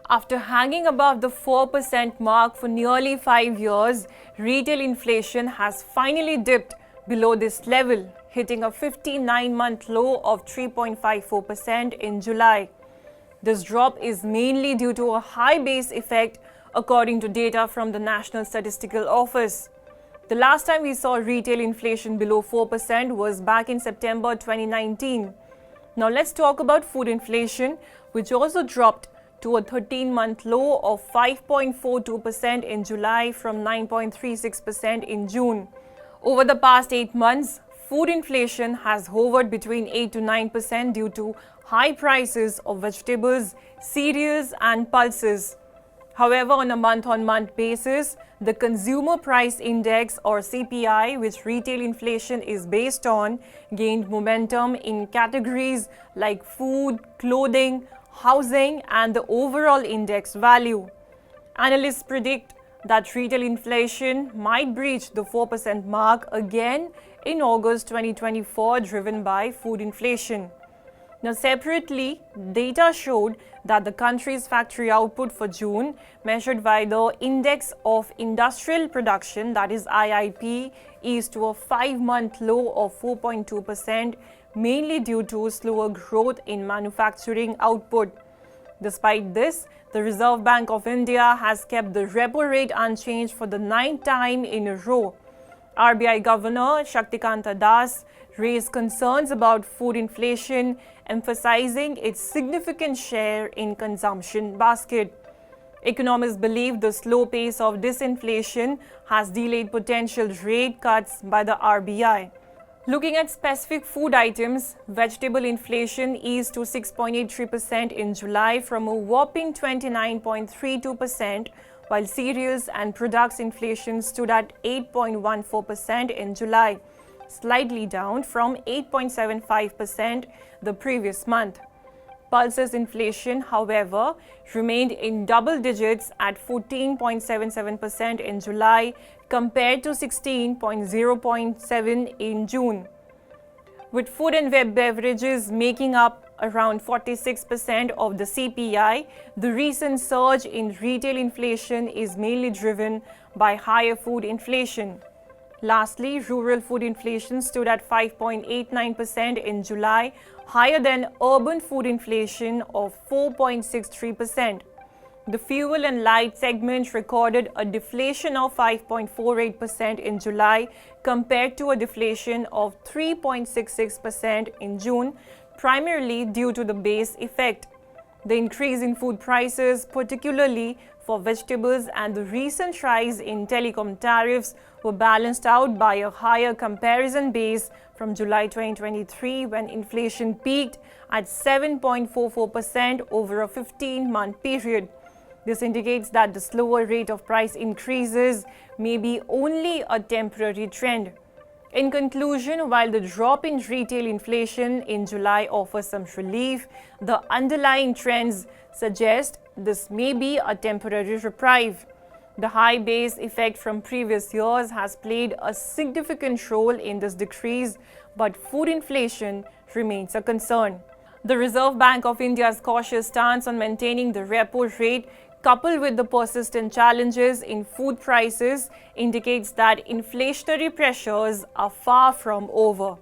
After hanging above the 4% mark for nearly 5 years, retail inflation has finally dipped below this level, hitting a 59-month low of 3.54% in July. This drop is mainly due to a high base effect, according to data from the National Statistical Office. The last time we saw retail inflation below 4% was back in September 2019. Now let's talk about food inflation, which also dropped to a 13-month low of 5.42% in July from 9.36% in June. Over the past 8 months, food inflation has hovered between 8 to 9% due to high prices of vegetables, cereals and pulses. However, on a month-on-month basis, the Consumer Price Index or CPI, which retail inflation is based on, gained momentum in categories like food, clothing, housing and the overall index value. Analysts predict that retail inflation might breach the 4% mark again in August 2024, driven by food inflation. Now, separately, data showed that the country's factory output for June, measured by the Index of Industrial Production, that is IIP, eased to a 5-month low of 4.2%, mainly due to slower growth in manufacturing output. Despite this, the Reserve Bank of India has kept the repo rate unchanged for the 9th time in a row. RBI Governor Shaktikanta Das raised concerns about food inflation, emphasizing its significant share in consumption basket. Economists believe the slow pace of disinflation has delayed potential rate cuts by the RBI. Looking at specific food items, vegetable inflation eased to 6.83% in July from a whopping 29.32%, while cereals and products inflation stood at 8.14% in July, slightly down from 8.75% the previous month. Pulses inflation, however, remained in double digits at 14.77% in July compared to 16.07% in June. With food and beverages making up around 46% of the CPI, the recent surge in retail inflation is mainly driven by higher food inflation. Lastly, rural food inflation stood at 5.89% in July, higher than urban food inflation of 4.63%. The fuel and light segment recorded a deflation of 5.48% in July compared to a deflation of 3.66% in June, primarily due to the base effect. The increase in food prices, particularly for vegetables, and the recent rise in telecom tariffs were balanced out by a higher comparison base from July 2023, when inflation peaked at 7.44% over a 15-month period. This indicates that the slower rate of price increases may be only a temporary trend. In conclusion, while the drop in retail inflation in July offers some relief, the underlying trends suggest this may be a temporary reprieve. The high base effect from previous years has played a significant role in this decrease, but food inflation remains a concern. The Reserve Bank of India's cautious stance on maintaining the repo rate, coupled with the persistent challenges in food prices, indicates that inflationary pressures are far from over.